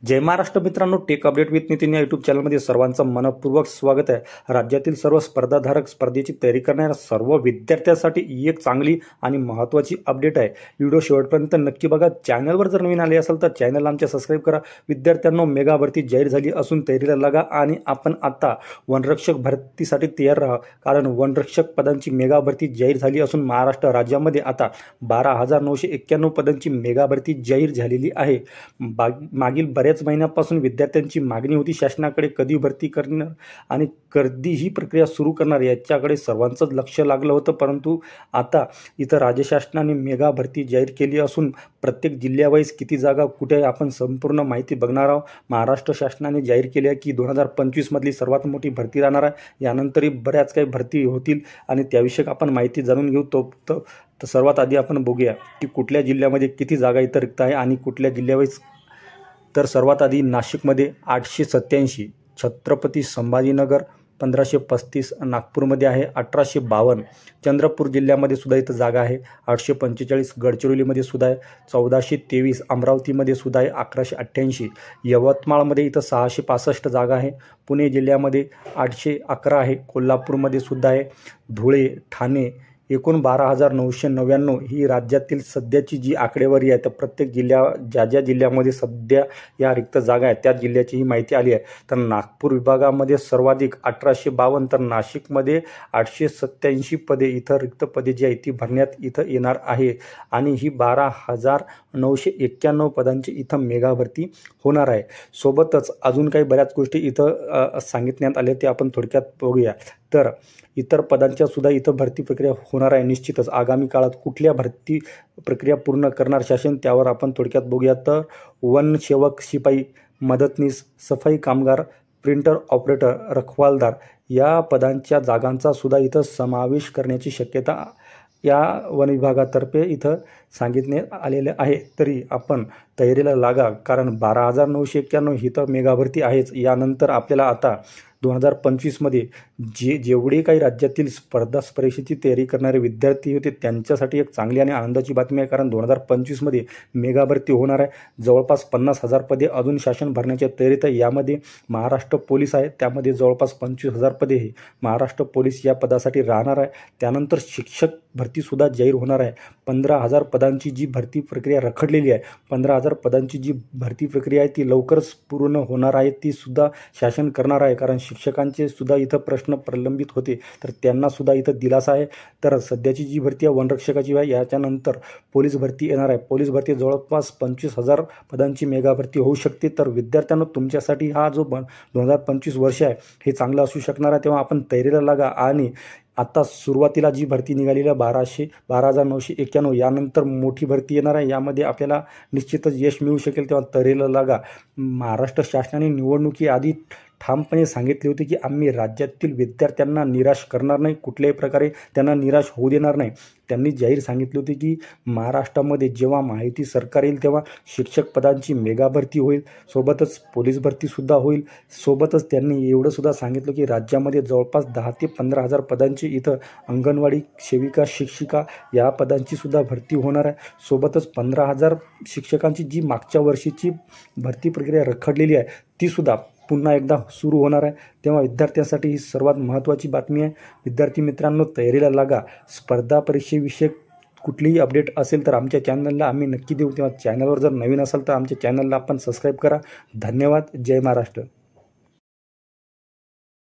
जय महाराष्ट्र मित्रांनो, take update with Nitin या YouTube चॅनलमध्ये सर्वांचं मनपूर्वक स्वागत आहे। राज्यातील सर्व स्पर्धाधारक स्पर्धेची तयारी करणाऱ्या सर्व विद्यार्थ्यांसाठी ही एक चांगली आणि महत्त्वाची अपडेट आहे। व्हिडिओ शेवटपर्यंत नक्की बघा। चॅनलवर जर नवीन आले असाल तर चॅनलला आमच्या सबस्क्राइब करा। विद्यार्थ्यांनो, मेगा भरती जाहीर झाली असून तयारीला लागा आणि आपण आता वनरक्षक भरतीसाठी तयार राहा, कारण वनरक्षक पदांची मेगा भरती जाहीर झाली असून महाराष्ट्र राज्यामध्ये आता 12,991 पदांची मेगा भरती जाहीर झालेली आहे। मागील बऱ्याच महिन्यापासून विद्यार्थ्यांची मागणी होती शासनाकडे कधी भरती करणार आणि कधी ही प्रक्रिया सुरू करणार याच्याकडे सर्वांचंच लक्ष लागलं होतं, परंतु आता इथं राज्य शासनाने मेगा भरती जाहीर केली असून प्रत्येक जिल्ह्यावाईज किती जागा कुठे आहे आपण संपूर्ण माहिती बघणार आहोत। महाराष्ट्र शासनाने जाहीर केली आहे की 2025 मधली सर्वात मोठी भरती राहणार आहे। यानंतरही बऱ्याच काही भरती होतील आणि त्याविषयी आपण माहिती जाणून घेऊ। तर सर्वात आधी आपण बघूया की कुठल्या जिल्ह्यामध्ये किती जागा इथं रिक्त आहे आणि कुठल्या जिल्ह्यावाईज। तर सर्वात आधी नाशिकमध्ये 887, छत्रपती संभाजीनगर 1535, नागपूरमध्ये आहे 1852, चंद्रपूर जिल्ह्यामध्ये सुद्धा इथं जागा आहे 845, गडचिरोलीमध्ये सुद्धा आहे 1423, अमरावतीमध्ये सुद्धा आहे 1188, यवतमाळमध्ये इथं 665 जागा आहे, पुणे जिल्ह्यामध्ये 811 आहे, कोल्हापूरमध्ये सुद्धा आहे, धुळे, ठाणे एकूण 12,999 ही राज्यातील सध्याची जी आकडेवारी आहे। तर प्रत्येक ज्या जिल्ह्यामध्ये सध्या या रिक्त जागा आहेत त्या जिल्ह्याची ही माहिती आली आहे। तर नागपूर विभागामध्ये सर्वाधिक 1852, तर नाशिकमध्ये 887 पदे इथं रिक्त पदे जी आहे ती भरण्यात इथं येणार आहे आणि ही 12,991 पदांची इथं मेगा भरती होणार आहे। सोबतच अजून काही बऱ्याच गोष्टी इथं सांगितण्यात आल्या ते आपण थोडक्यात बघूया। तर इतर पदांच्या सुद्धा इथं भरती प्रक्रिया होणार आहे। निश्चितच आगामी काळात कुठल्या भरती प्रक्रिया पूर्ण करणार शासन त्यावर आपण थोडक्यात बघूया। तर वनसेवक, शिपाई, मदतनीस, सफाई कामगार, प्रिंटर ऑपरेटर, रखवालदार या पदांच्या जागांचा सुद्धा इथं समावेश करण्याची शक्यता या वन विभागातर्फे इथं सांगितण्यात आलेले आहे। तरी आपण तयारीला लागा, कारण 12,991 ही तर मेगा भरती आहेच। यानंतर आपल्याला आता 2025 मध्ये जेवढे काही राज्यातील स्पर्धा परीक्षेची तयारी करणारे विद्यार्थी होते त्यांच्यासाठी एक चांगली आणि आनंदाची बातमी आहे, कारण 2025 मध्ये मेगा भरती होणार आहे। जवळपास 50,000 पदे अजून शासन भरण्याच्या तयारीत आहे। यामध्ये महाराष्ट्र पोलीस आहे, त्यामध्ये जवळपास 25,000 पदे हे महाराष्ट्र पोलीस या पदासाठी राहणार आहे। त्यानंतर शिक्षक भरती सुद्धा जाहीर होणार आहे। 15,000 पदांची जी भरती प्रक्रिया रखडलेली आहे, 15,000 पदांची जी भरती प्रक्रिया आहे ती लवकरच पूर्ण होणार आहे, ती सुद्धा शासन करणार आहे। कारण शिक्षकांचे सुद्धा इथं प्रश्न प्रलंबित होते, तर त्यांना सुद्धा इथं दिलासा आहे। तर सध्याची जी भरती आहे वनरक्षकाची आहे, याच्यानंतर पोलीस भरती येणार आहे। पोलीस भरती जवळपास 25,000 पदांची मेगा भरती होऊ शकते। तर विद्यार्थ्यांना तुमच्यासाठी हा जो 2025 वर्ष आहे हे चांगलं असू शकणार आहे, तेव्हा आपण तयारीला लागा। आणि आता सुरुवातीला जी भरती निघालेली आहे 12,991, यानंतर मोठी भरती येणार आहे, यामध्ये आपल्याला निश्चितच यश मिळू शकेल, तेव्हा तयारीला लागा। महाराष्ट्र शासनाने निवडणुकीआधी ठामपणे सांगितले होते की आम्ही राज्यातील विद्यार्थ्यांना निराश करणार नाही, कुठल्याही प्रकारे त्यांना निराश होऊ देणार नाही। त्यांनी जाहीर सांगितले होते की महाराष्ट्रामध्ये जेव्हा माहिती सरकार येईल तेव्हा शिक्षक पदांची मेगा भरती होईल, सोबतच पोलीस भरतीसुद्धा होईल। सोबतच त्यांनी एवढं सुद्धा सांगितलं की राज्यामध्ये जवळपास 10,000 ते 15,000 पदांची इथं अंगणवाडी सेविका, शिक्षिका या पदांची सुद्धा भरती होणार आहे। सोबतच 15,000 शिक्षकांची जी मागच्या वर्षीची भरती प्रक्रिया रखडलेली आहे ती सुद्धा पुन्हा एकदा सुरू होणार आहे, तेव्हा विद्यार्थ्यांसाठी ही सर्वात महत्त्वाची बातमी आहे। विद्यार्थी मित्रांनो, तयारीला लागा। स्पर्धा परीक्षेविषयक कुठलीही अपडेट असेल तर आमच्या चॅनलला आम्ही नक्की देऊ, तेव्हा चॅनलवर जर नवीन असाल तर आमच्या चॅनलला आपण सबस्क्राईब करा। धन्यवाद। जय महाराष्ट्र।